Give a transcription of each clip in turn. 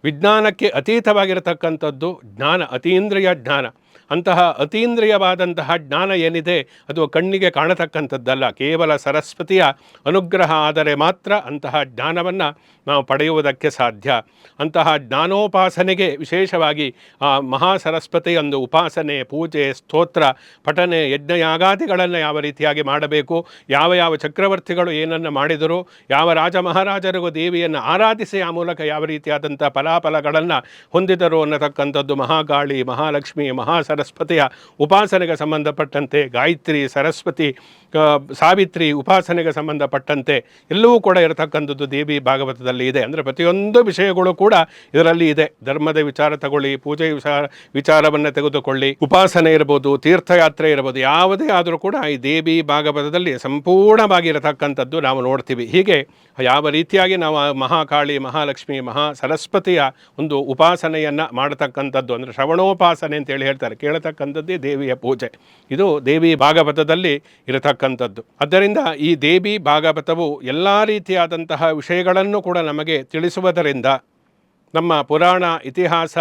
ವಿಜ್ಞಾನಕ್ಕೆ ಅತೀತವಾಗಿರತಕ್ಕಂಥದ್ದು ಜ್ಞಾನ, ಅತೀಂದ್ರಿಯ ಜ್ಞಾನ. ಅಂತಹ ಅತೀಂದ್ರಿಯವಾದಂತಹ ಜ್ಞಾನ ಏನಿದೆ ಅದು ಕಣ್ಣಿಗೆ ಕಾಣತಕ್ಕಂಥದ್ದಲ್ಲ. ಕೇವಲ ಸರಸ್ವತಿಯ ಅನುಗ್ರಹ ಆದರೆ ಮಾತ್ರ ಅಂತಹ ಜ್ಞಾನವನ್ನು ನಾವು ಪಡೆಯುವುದಕ್ಕೆ ಸಾಧ್ಯ. ಅಂತಹ ಜ್ಞಾನೋಪಾಸನೆಗೆ ವಿಶೇಷವಾಗಿ ಆ ಮಹಾಸರಸ್ವತಿ ಒಂದು ಉಪಾಸನೆ, ಪೂಜೆ, ಸ್ತೋತ್ರ, ಪಠನೆ, ಯಜ್ಞಯಾಗಾದಿಗಳನ್ನು ಯಾವ ರೀತಿಯಾಗಿ ಮಾಡಬೇಕು, ಯಾವ ಯಾವ ಚಕ್ರವರ್ತಿಗಳು ಏನನ್ನು ಮಾಡಿದರು, ಯಾವ ರಾಜ ಮಹಾರಾಜರಿಗೂ ದೇವಿಯನ್ನು ಆರಾಧಿಸಿ ಆ ಮೂಲಕ ಯಾವ ರೀತಿಯಾದಂಥ ಫಲಾಫಲಗಳನ್ನು ಹೊಂದಿದರು ಅನ್ನತಕ್ಕಂಥದ್ದು ಮಹಾಕಾಳಿ, ಮಹಾಲಕ್ಷ್ಮಿ, ಮಹಾಸರಸ್ವತಿಯ ಉಪಾಸನೆಗೆ ಸಂಬಂಧಪಟ್ಟಂತೆ, ಗಾಯತ್ರಿ, ಸರಸ್ವತಿ, ಸಾವಿತ್ರಿ ಉಪಾಸನೆಗೆ ಸಂಬಂಧಪಟ್ಟಂತೆ ಎಲ್ಲವೂ ಕೂಡ ಇರತಕ್ಕಂಥದ್ದು ದೇವಿ ಭಾಗವತದಲ್ಲಿ ಇದೆ. ಅಂದರೆ ಪ್ರತಿಯೊಂದು ವಿಷಯಗಳು ಕೂಡ ಇದರಲ್ಲಿ ಇದೆ. ಧರ್ಮದ ವಿಚಾರ ತಗೊಳ್ಳಿ, ಪೂಜೆ ವಿಚಾರವನ್ನು ತೆಗೆದುಕೊಳ್ಳಿ, ಉಪಾಸನೆ ಇರ್ಬೋದು, ತೀರ್ಥಯಾತ್ರೆ ಇರ್ಬೋದು, ಯಾವುದೇ ಆದರೂ ಕೂಡ ಈ ದೇವಿ ಭಾಗವತದಲ್ಲಿ ಸಂಪೂರ್ಣವಾಗಿ ಇರತಕ್ಕಂಥದ್ದು ನಾವು ನೋಡ್ತೀವಿ. ಹೀಗೆ ಯಾವ ರೀತಿಯಾಗಿ ನಾವು ಮಹಾಕಾಳಿ, ಮಹಾಲಕ್ಷ್ಮಿ, ಸರಸ್ವತಿಯ ಒಂದು ಉಪಾಸನೆಯನ್ನು ಮಾಡತಕ್ಕಂಥದ್ದು ಅಂದರೆ ಶ್ರವಣೋಪಾಸನೆ ಅಂತೇಳಿ ಹೇಳ್ತಾರೆ, ಕೇಳತಕ್ಕಂಥದ್ದೇ ದೇವಿಯ ಪೂಜೆ. ಇದು ದೇವಿ ಭಾಗವತದಲ್ಲಿ ಇರತಕ್ಕಂಥದ್ದು. ಆದ್ದರಿಂದ ಈ ದೇವಿ ಭಾಗವತವು ಎಲ್ಲ ರೀತಿಯಾದಂತಹ ವಿಷಯಗಳನ್ನು ಕೂಡ ನಮಗೆ ತಿಳಿಸುವುದರಿಂದ ನಮ್ಮ ಪುರಾಣ ಇತಿಹಾಸ,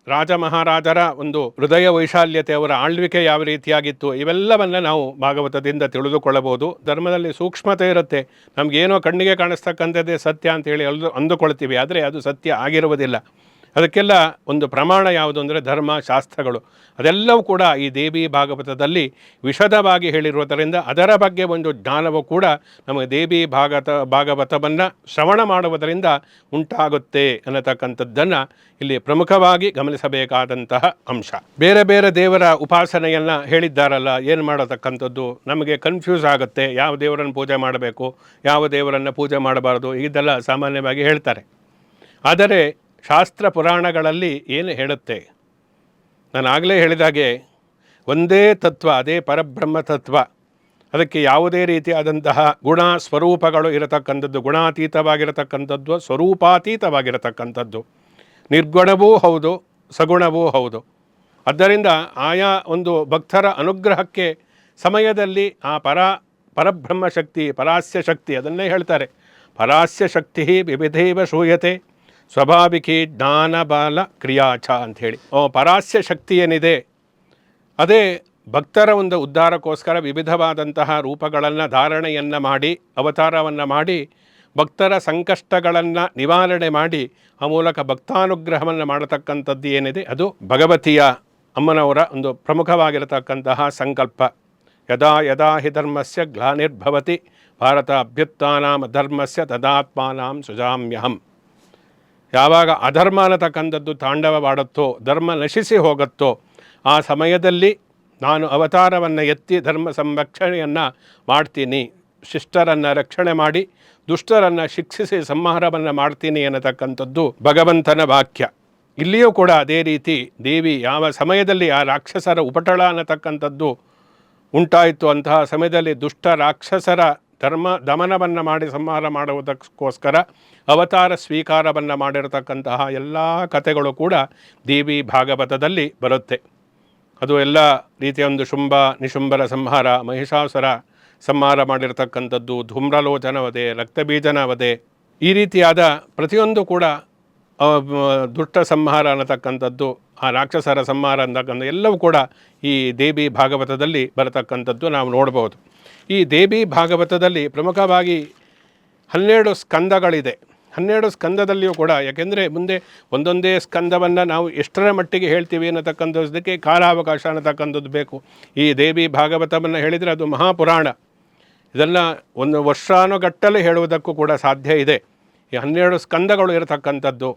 ರಾಜ ಮಹಾರಾಜರ ಒಂದು ಹೃದಯ ವೈಶಾಲ್ಯತೆ, ಅವರ ಆಳ್ವಿಕೆ ಯಾವ ರೀತಿಯಾಗಿತ್ತು, ಇವೆಲ್ಲವನ್ನು ನಾವು ಭಾಗವತದಿಂದ ತಿಳಿದುಕೊಳ್ಳಬಹುದು. ಧರ್ಮದಲ್ಲಿ ಸೂಕ್ಷ್ಮತೆ ಇರುತ್ತೆ. ನಮಗೇನೋ ಕಣ್ಣಿಗೆ ಕಾಣಿಸ್ತಕ್ಕಂಥದ್ದೇ ಸತ್ಯ ಅಂತೇಳಿ ಅಂದುಕೊಳ್ತೀವಿ, ಆದರೆ ಅದು ಸತ್ಯ ಆಗಿರುವುದಿಲ್ಲ. ಅದಕ್ಕೆಲ್ಲ ಒಂದು ಪ್ರಮಾಣ ಯಾವುದು ಅಂದರೆ ಧರ್ಮ, ಶಾಸ್ತ್ರಗಳು. ಅದೆಲ್ಲವೂ ಕೂಡ ಈ ದೇವಿ ಭಾಗವತದಲ್ಲಿ ವಿಶದವಾಗಿ ಹೇಳಿರುವುದರಿಂದ ಅದರ ಬಗ್ಗೆ ಒಂದು ಜ್ಞಾನವೂ ಕೂಡ ನಮಗೆ ದೇವಿ ಭಾಗವತವನ್ನು ಶ್ರವಣ ಮಾಡುವುದರಿಂದ ಉಂಟಾಗುತ್ತೆ ಅನ್ನತಕ್ಕಂಥದ್ದನ್ನು ಇಲ್ಲಿ ಪ್ರಮುಖವಾಗಿ ಗಮನಿಸಬೇಕಾದಂತಹ ಅಂಶ. ಬೇರೆ ಬೇರೆ ದೇವರ ಉಪಾಸನೆಯನ್ನು ಹೇಳಿದ್ದಾರಲ್ಲ, ಏನು ಮಾಡತಕ್ಕಂಥದ್ದು ನಮಗೆ ಕನ್ಫ್ಯೂಸ್ ಆಗುತ್ತೆ. ಯಾವ ದೇವರನ್ನು ಪೂಜೆ ಮಾಡಬೇಕು, ಯಾವ ದೇವರನ್ನು ಪೂಜೆ ಮಾಡಬಾರ್ದು, ಇದೆಲ್ಲ ಸಾಮಾನ್ಯವಾಗಿ ಹೇಳ್ತಾರೆ. ಆದರೆ ಶಾಸ್ತ್ರ ಪುರಾಣಗಳಲ್ಲಿ ಏನು ಹೇಳುತ್ತೆ, ನಾನು ಆಗಲೇ ಹೇಳಿದಾಗೆ ಒಂದೇ ತತ್ವ, ಅದೇ ಪರಬ್ರಹ್ಮ ತತ್ವ. ಅದಕ್ಕೆ ಯಾವುದೇ ರೀತಿಯಾದಂತಹ ಗುಣ ಸ್ವರೂಪಗಳು ಇರತಕ್ಕಂಥದ್ದು, ಗುಣಾತೀತವಾಗಿರತಕ್ಕಂಥದ್ದು, ಸ್ವರೂಪಾತೀತವಾಗಿರತಕ್ಕಂಥದ್ದು, ನಿರ್ಗುಣವೂ ಹೌದು, ಸಗುಣವೂ ಹೌದು. ಆದ್ದರಿಂದ ಆಯಾ ಒಂದು ಭಕ್ತರ ಅನುಗ್ರಹಕ್ಕೆ ಸಮಯದಲ್ಲಿ ಆ ಪರಬ್ರಹ್ಮ ಶಕ್ತಿ, ಪರಾಸ್ಯ ಶಕ್ತಿ, ಅದನ್ನೇ ಹೇಳ್ತಾರೆ, ಪರಾಸ್ಯ ಶಕ್ತಿ ವಿವಿಧೈವ ಶೂಯತೆ ಸ್ವಾಭಾವಿಕಿ ಜ್ಞಾನ ಬಾಲ ಕ್ರಿಯಾಚ ಅಂಥೇಳಿ. ಪರಾಸ್ಯ ಶಕ್ತಿ ಏನಿದೆ ಅದೇ ಭಕ್ತರ ಒಂದು ಉದ್ಧಾರಕ್ಕೋಸ್ಕರ ವಿವಿಧವಾದಂತಹ ರೂಪಗಳನ್ನು ಧಾರಣೆಯನ್ನು ಮಾಡಿ, ಅವತಾರವನ್ನು ಮಾಡಿ, ಭಕ್ತರ ಸಂಕಷ್ಟಗಳನ್ನು ನಿವಾರಣೆ ಮಾಡಿ ಆ ಮೂಲಕ ಭಕ್ತಾನುಗ್ರಹವನ್ನು ಮಾಡತಕ್ಕಂಥದ್ದು ಏನಿದೆ ಅದು ಭಗವತಿಯ ಅಮ್ಮನವರ ಒಂದು ಪ್ರಮುಖವಾಗಿರತಕ್ಕಂತಹ ಸಂಕಲ್ಪ. ಯದಾ ಯದಾ ಹಿ ಧರ್ಮಸ್ಯ ಗ್ಲಾನಿರ್ಭವತಿ ಭಾರತ ಅಭ್ಯುತ್ಥಾನಾಂ ಧರ್ಮಸ್ಯ ತದಾತ್ಮಾನಾಂ ಸೃಜಾಮ್ಯಹಂ. ಯಾವಾಗ ಅಧರ್ಮ ಅನ್ನತಕ್ಕಂಥದ್ದು ತಾಂಡವವಾಡುತ್ತೋ, ಧರ್ಮ ನಶಿಸಿ ಹೋಗುತ್ತೋ, ಆ ಸಮಯದಲ್ಲಿ ನಾನು ಅವತಾರವನ್ನು ಎತ್ತಿ ಧರ್ಮ ಸಂರಕ್ಷಣೆಯನ್ನು ಮಾಡ್ತೀನಿ, ಶಿಷ್ಟರನ್ನು ರಕ್ಷಣೆ ಮಾಡಿ ದುಷ್ಟರನ್ನು ಶಿಕ್ಷಿಸಿ ಸಂಹಾರವನ್ನು ಮಾಡ್ತೀನಿ ಅನ್ನತಕ್ಕಂಥದ್ದು ಭಗವಂತನ ವಾಕ್ಯ. ಇಲ್ಲಿಯೂ ಕೂಡ ಅದೇ ರೀತಿ ದೇವಿ ಯಾವ ಸಮಯದಲ್ಲಿ ಆ ರಾಕ್ಷಸರ ಉಪಟಳ ಅನ್ನತಕ್ಕಂಥದ್ದು ಉಂಟಾಯಿತು, ಅಂತಹ ಸಮಯದಲ್ಲಿ ದುಷ್ಟ ರಾಕ್ಷಸರ ಧರ್ಮ ದಮನವನ್ನು ಮಾಡಿ ಸಂಹಾರ ಮಾಡುವುದಕ್ಕೋಸ್ಕರ ಅವತಾರ ಸ್ವೀಕಾರವನ್ನು ಮಾಡಿರತಕ್ಕಂತಹ ಎಲ್ಲ ಕಥೆಗಳು ಕೂಡ ದೇವಿ ಭಾಗವತದಲ್ಲಿ ಬರುತ್ತೆ. ಅದು ಎಲ್ಲ ರೀತಿಯ ಒಂದು ಶುಂಭ ನಿಶುಂಭರ ಸಂಹಾರ, ಮಹಿಷಾಸುರ ಸಂಹಾರ ಮಾಡಿರತಕ್ಕಂಥದ್ದು, ಧೂಮ್ರಲೋಚನ ವಧೆ, ರಕ್ತಬೀಜನ ವಧೆ, ಈ ರೀತಿಯಾದ ಪ್ರತಿಯೊಂದು ಕೂಡ ದುಷ್ಟ ಸಂಹಾರ ಅನ್ನತಕ್ಕಂಥದ್ದು, ಆ ರಾಕ್ಷಸರ ಸಂಹಾರ ಅಂತಕ್ಕಂಥ ಎಲ್ಲವೂ ಕೂಡ ಈ ದೇವಿ ಭಾಗವತದಲ್ಲಿ ಬರತಕ್ಕಂಥದ್ದು ನಾವು ನೋಡ್ಬೋದು. ಈ ದೇವಿ ಭಾಗವತದಲ್ಲಿ ಪ್ರಮುಖವಾಗಿ 12 ಸ್ಕಂದಗಳಿದೆ. 12 ಸ್ಕಂದದಲ್ಲಿಯೂ ಕೂಡ, ಯಾಕೆಂದರೆ ಮುಂದೆ ಒಂದೊಂದೇ ಸ್ಕಂದವನ್ನು ನಾವು ಎಷ್ಟರ ಮಟ್ಟಿಗೆ ಹೇಳ್ತೀವಿ ಅನ್ನತಕ್ಕಂಥದ್ದಕ್ಕೆ ಕಾಲಾವಕಾಶ ಅನ್ನತಕ್ಕಂಥದ್ದು ಬೇಕು. ಈ ದೇವಿ ಭಾಗವತವನ್ನು ಹೇಳಿದರೆ ಅದು ಮಹಾಪುರಾಣ. ಇದನ್ನು ಒಂದು ವರ್ಷಾನುಗಟ್ಟಲೆ ಹೇಳುವುದಕ್ಕೂ ಕೂಡ ಸಾಧ್ಯ ಇದೆ. ಈ 12 ಸ್ಕಂದಗಳು ಇರತಕ್ಕಂಥದ್ದು.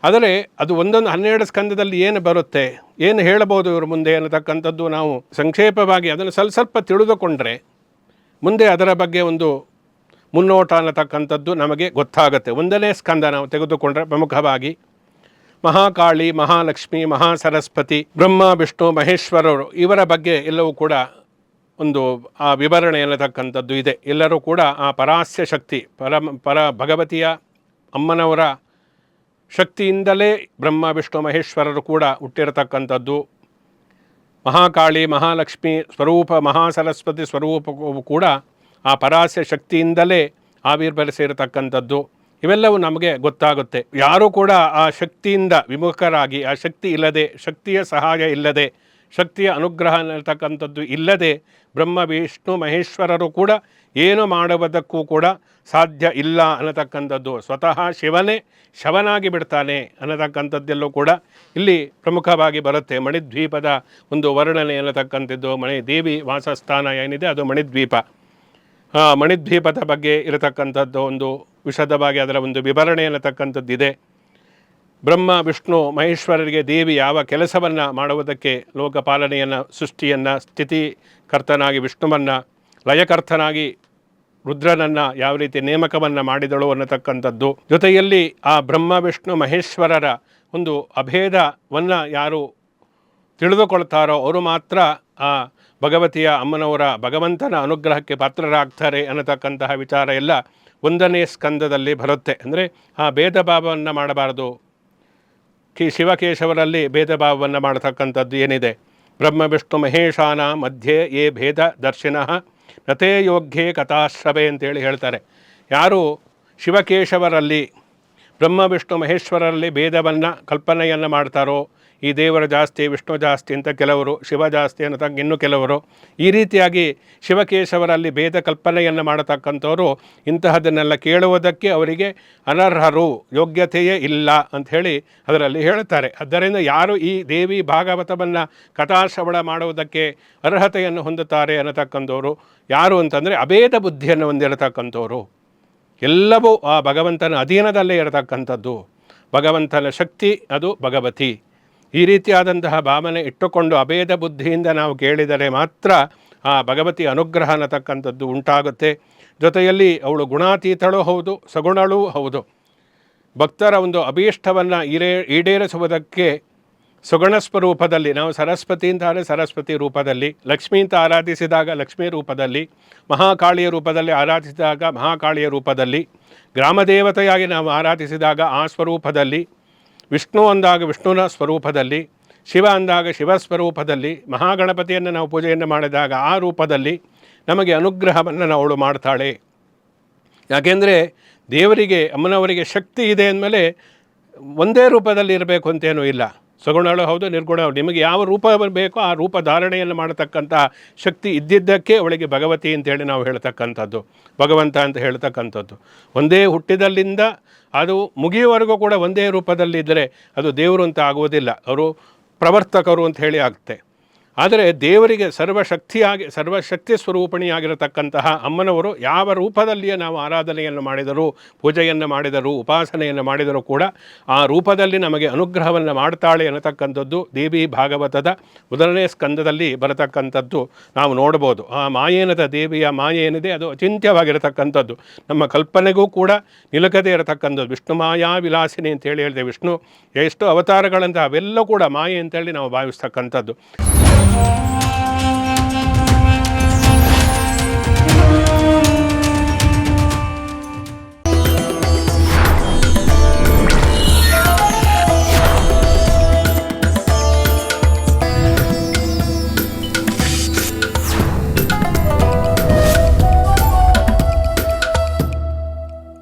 ಆದರೆ ಅದು ಒಂದೊಂದು 12 ಸ್ಕಂದದಲ್ಲಿ ಏನು ಬರುತ್ತೆ, ಏನು ಹೇಳಬಹುದು ಇವರು ಮುಂದೆ ಅನ್ನತಕ್ಕಂಥದ್ದು ನಾವು ಸಂಕ್ಷೇಪವಾಗಿ ಅದನ್ನು ಸ್ವಲ್ಪ ತಿಳಿದುಕೊಂಡ್ರೆ ಮುಂದೆ ಅದರ ಬಗ್ಗೆ ಒಂದು ಮುನ್ನೋಟ ಅನ್ನತಕ್ಕಂಥದ್ದು ನಮಗೆ ಗೊತ್ತಾಗುತ್ತೆ. 1ನೇ ಸ್ಕಂದ ನಾವು ತೆಗೆದುಕೊಂಡ್ರೆ ಪ್ರಮುಖವಾಗಿ ಮಹಾಕಾಳಿ, ಮಹಾಲಕ್ಷ್ಮಿ, ಮಹಾಸರಸ್ವತಿ, ಬ್ರಹ್ಮ, ವಿಷ್ಣು, ಮಹೇಶ್ವರರು ಇವರ ಬಗ್ಗೆ ಎಲ್ಲವೂ ಕೂಡ ಒಂದು ಆ ವಿವರಣೆ ಅನ್ನತಕ್ಕಂಥದ್ದು ಇದೆ. ಎಲ್ಲರೂ ಕೂಡ ಆ ಪರಾಸ್ಯ ಶಕ್ತಿ, ಭಗವತಿಯ ಅಮ್ಮನವರ ಶಕ್ತಿಯಿಂದಲೇ ಬ್ರಹ್ಮ, ವಿಷ್ಣು, ಮಹೇಶ್ವರರು ಕೂಡ ಹುಟ್ಟಿರತಕ್ಕಂಥದ್ದು. ಮಹಾಕಾಳಿ, ಮಹಾಲಕ್ಷ್ಮಿ ಸ್ವರೂಪ, ಮಹಾಸರಸ್ವತಿ ಸ್ವರೂಪವೂ ಕೂಡ ಆ ಪರಾಸ್ಯ ಶಕ್ತಿಯಿಂದಲೇ ಆವಿರ್ಭವಿಸಿರತಕ್ಕಂಥದ್ದು. ಇವೆಲ್ಲವೂ ನಮಗೆ ಗೊತ್ತಾಗುತ್ತೆ. ಯಾರೂ ಕೂಡ ಆ ಶಕ್ತಿಯಿಂದ ವಿಮುಖರಾಗಿ, ಆ ಶಕ್ತಿ ಇಲ್ಲದೆ, ಶಕ್ತಿಯ ಸಹಾಯ ಇಲ್ಲದೆ, ಶಕ್ತಿಯ ಅನುಗ್ರಹ ಅನ್ನತಕ್ಕಂಥದ್ದು ಇಲ್ಲದೆ ಬ್ರಹ್ಮ ವಿಷ್ಣು ಮಹೇಶ್ವರರು ಕೂಡ ಏನು ಮಾಡುವುದಕ್ಕೂ ಕೂಡ ಸಾಧ್ಯ ಇಲ್ಲ ಅನ್ನತಕ್ಕಂಥದ್ದು. ಸ್ವತಃ ಶಿವನೇ ಶವನಾಗಿ ಬಿಡ್ತಾನೆ ಅನ್ನತಕ್ಕಂಥದ್ದೆಲ್ಲೂ ಕೂಡ ಇಲ್ಲಿ ಪ್ರಮುಖವಾಗಿ ಬರುತ್ತೆ. ಮಣಿದ್ವೀಪದ ಒಂದು ವರ್ಣನೆ ಅನ್ನತಕ್ಕಂಥದ್ದು, ದೇವಿ ವಾಸಸ್ಥಾನ ಏನಿದೆ ಅದು ಮಣಿದ್ವೀಪ. ಮಣಿದ್ವೀಪದ ಬಗ್ಗೆ ಇರತಕ್ಕಂಥದ್ದು ಒಂದು ವಿಶದವಾಗಿ ಅದರ ಒಂದು ವಿವರಣೆ ಅನ್ನತಕ್ಕಂಥದ್ದಿದೆ. ಬ್ರಹ್ಮ ವಿಷ್ಣು ಮಹೇಶ್ವರರಿಗೆ ದೇವಿ ಯಾವ ಕೆಲಸವನ್ನು ಮಾಡುವುದಕ್ಕೆ, ಲೋಕಪಾಲನೆಯನ್ನು, ಸೃಷ್ಟಿಯನ್ನು, ಸ್ಥಿತಿಕರ್ತನಾಗಿ ವಿಷ್ಣುವನ್ನು, ಲಯಕರ್ತನಾಗಿ ರುದ್ರನನ್ನು ಯಾವ ರೀತಿ ನೇಮಕವನ್ನು ಮಾಡಿದಳು ಅನ್ನತಕ್ಕಂಥದ್ದು. ಜೊತೆಯಲ್ಲಿ ಆ ಬ್ರಹ್ಮ ವಿಷ್ಣು ಮಹೇಶ್ವರರ ಒಂದು ಅಭೇದವನ್ನು ಯಾರು ತಿಳಿದುಕೊಳ್ತಾರೋ ಅವರು ಮಾತ್ರ ಆ ಭಗವತಿಯ ಅಮ್ಮನವರ ಭಗವಂತನ ಅನುಗ್ರಹಕ್ಕೆ ಪಾತ್ರರಾಗ್ತಾರೆ ಅನ್ನತಕ್ಕಂತಹ ವಿಚಾರ ಎಲ್ಲ 1ನೇ ಸ್ಕಂದದಲ್ಲಿ ಬರುತ್ತೆ. ಅಂದರೆ ಆ ಭೇದ ಭಾವವನ್ನು ಮಾಡಬಾರದು. ಶಿವಕೇಶವರಲ್ಲಿ ಭೇದ ಭಾವವನ್ನು ಮಾಡತಕ್ಕಂಥದ್ದು ಏನಿದೆ, ಬ್ರಹ್ಮ ವಿಷ್ಣು ಮಹೇಶಾನ ಮಧ್ಯೆ ಯೇ ಭೇದ ದರ್ಶಿನಃ ನತೇ ಯೋಗ್ಯೇ ಕಥಾಶ್ರವೆ ಅಂತೇಳಿ ಹೇಳ್ತಾರೆ. ಯಾರು ಶಿವಕೇಶವರಲ್ಲಿ, ಬ್ರಹ್ಮ ವಿಷ್ಣು ಮಹೇಶ್ವರರಲ್ಲಿ ಭೇದವನ್ನು ಕಲ್ಪನೆಯನ್ನು ಮಾಡ್ತಾರೋ, ಈ ದೇವರ ಜಾಸ್ತಿ ವಿಷ್ಣು ಜಾಸ್ತಿ ಅಂತ ಕೆಲವರು, ಶಿವ ಜಾಸ್ತಿ ಅನ್ನತಕ್ಕ ಇನ್ನು ಕೆಲವರು, ಈ ರೀತಿಯಾಗಿ ಶಿವಕೇಶವರಲ್ಲಿ ಭೇದ ಕಲ್ಪನೆಯನ್ನು ಮಾಡತಕ್ಕಂಥವರು ಇಂತಹದನ್ನೆಲ್ಲ ಕೇಳುವುದಕ್ಕೆ ಅವರಿಗೆ ಅನರ್ಹರು, ಯೋಗ್ಯತೆಯೇ ಇಲ್ಲ ಅಂಥೇಳಿ ಅದರಲ್ಲಿ ಹೇಳ್ತಾರೆ. ಆದ್ದರಿಂದ ಯಾರು ಈ ದೇವಿ ಭಾಗವತವನ್ನು ಕಥಾಶ್ರವಣ ಮಾಡುವುದಕ್ಕೆ ಅರ್ಹತೆಯನ್ನು ಹೊಂದುತ್ತಾರೆ ಅನ್ನತಕ್ಕಂಥವರು ಯಾರು ಅಂತಂದರೆ ಅಭೇದ ಬುದ್ಧಿಯನ್ನು ಹೊಂದಿರತಕ್ಕಂಥವರು. ಎಲ್ಲವೂ ಆ ಭಗವಂತನ ಅಧೀನದಲ್ಲೇ ಇರತಕ್ಕಂಥದ್ದು. ಭಗವಂತನ ಶಕ್ತಿ ಅದು ಭಗವತಿ. ಈ ರೀತಿಯಾದಂತಹ ಭಾವನೆ ಇಟ್ಟುಕೊಂಡು ಅಭೇದ ಬುದ್ಧಿಯಿಂದ ನಾವು ಕೇಳಿದರೆ ಮಾತ್ರ ಆ ಭಗವತಿ ಅನುಗ್ರಹ ಅನ್ನತಕ್ಕಂಥದ್ದು ಉಂಟಾಗುತ್ತೆ. ಜೊತೆಯಲ್ಲಿ ಅವಳು ಗುಣಾತೀತಳೂ ಹೌದು, ಸಗುಣಳೂ ಹೌದು. ಭಕ್ತರ ಒಂದು ಅಭೀಷ್ಟವನ್ನು ಈಡೇರಿಸುವುದಕ್ಕೆ ಸುಗುಣ ಸ್ವರೂಪದಲ್ಲಿ, ನಾವು ಸರಸ್ವತಿ ಅಂತಾರೆ ಸರಸ್ವತಿ ರೂಪದಲ್ಲಿ, ಲಕ್ಷ್ಮೀ ಅಂತ ಆರಾಧಿಸಿದಾಗ ಲಕ್ಷ್ಮೀ ರೂಪದಲ್ಲಿ, ಮಹಾಕಾಳಿಯ ರೂಪದಲ್ಲಿ ಆರಾಧಿಸಿದಾಗ ಮಹಾಕಾಳಿಯ ರೂಪದಲ್ಲಿ, ಗ್ರಾಮದೇವತೆಯಾಗಿ ನಾವು ಆರಾಧಿಸಿದಾಗ ಆ ಸ್ವರೂಪದಲ್ಲಿ, ವಿಷ್ಣು ಅಂದಾಗ ವಿಷ್ಣುನ ಸ್ವರೂಪದಲ್ಲಿ, ಶಿವ ಅಂದಾಗ ಶಿವ ಸ್ವರೂಪದಲ್ಲಿ, ಮಹಾಗಣಪತಿಯನ್ನು ನಾವು ಪೂಜೆಯನ್ನು ಮಾಡಿದಾಗ ಆ ರೂಪದಲ್ಲಿ ನಮಗೆ ಅನುಗ್ರಹವನ್ನು ಅವಳು ಮಾಡ್ತಾಳೆ. ಯಾಕೆಂದರೆ ದೇವರಿಗೆ, ಅಮ್ಮನವರಿಗೆ ಶಕ್ತಿ ಇದೆ ಅಂದಮೇಲೆ ಒಂದೇ ರೂಪದಲ್ಲಿ ಇರಬೇಕು ಅಂತೇನೂ ಇಲ್ಲ. ಸಗುಣಳು ಹೌದು, ನಿರ್ಗುಣ ಹೌದು. ನಿಮಗೆ ಯಾವ ರೂಪ ಬೇಕೋ ಆ ರೂಪ ಧಾರಣೆಯನ್ನು ಮಾಡತಕ್ಕಂಥ ಶಕ್ತಿ ಇದ್ದಿದ್ದಕ್ಕೆ ಅವಳಿಗೆ ಭಗವತಿ ಅಂತೇಳಿ ನಾವು ಹೇಳ್ತಕ್ಕಂಥದ್ದು, ಭಗವಂತ ಅಂತ ಹೇಳ್ತಕ್ಕಂಥದ್ದು. ಒಂದೇ ಹುಟ್ಟಿದಲ್ಲಿಂದ ಅದು ಮುಗಿಯುವವರೆಗೂ ಕೂಡ ಒಂದೇ ರೂಪದಲ್ಲಿದ್ದರೆ ಅದು ದೇವರು ಅಂತ ಆಗುವುದಿಲ್ಲ, ಅವರು ಪ್ರವರ್ತಕರು ಅಂತ ಹೇಳಿ ಆಗುತ್ತೆ. ಆದರೆ ದೇವರಿಗೆ ಸರ್ವಶಕ್ತಿ ಸ್ವರೂಪಿಣಿಯಾಗಿರತಕ್ಕಂತಹ ಅಮ್ಮನವರು ಯಾವ ರೂಪದಲ್ಲಿಯೇ ನಾವು ಆರಾಧನೆಯನ್ನು ಮಾಡಿದರೂ, ಪೂಜೆಯನ್ನು ಮಾಡಿದರೂ, ಉಪಾಸನೆಯನ್ನು ಮಾಡಿದರೂ ಕೂಡ ಆ ರೂಪದಲ್ಲಿ ನಮಗೆ ಅನುಗ್ರಹವನ್ನು ಮಾಡ್ತಾಳೆ ಅನ್ನತಕ್ಕಂಥದ್ದು ದೇವಿ ಭಾಗವತದ 1ನೇ ಸ್ಕಂದದಲ್ಲಿ ಬರತಕ್ಕಂಥದ್ದು ನಾವು ನೋಡ್ಬೋದು. ಆ ಮಾಯೇನದ ದೇವಿಯ ಮಾಯೆ ಏನಿದೆ ಅದು ಅಚಿಂತ್ಯವಾಗಿರತಕ್ಕಂಥದ್ದು, ನಮ್ಮ ಕಲ್ಪನೆಗೂ ಕೂಡ ನಿಲುಕದೇ ಇರತಕ್ಕಂಥದ್ದು. ವಿಷ್ಣು ಮಾಯಾ ವಿಲಾಸಿನಿ ಅಂತೇಳಿ ಹೇಳಿದೆ. ವಿಷ್ಣು ಎಷ್ಟು ಅವತಾರಗಳಂತ ಅವೆಲ್ಲ ಕೂಡ ಮಾಯೆ ಅಂತೇಳಿ ನಾವು ಭಾವಿಸ್ತಕ್ಕಂಥದ್ದು.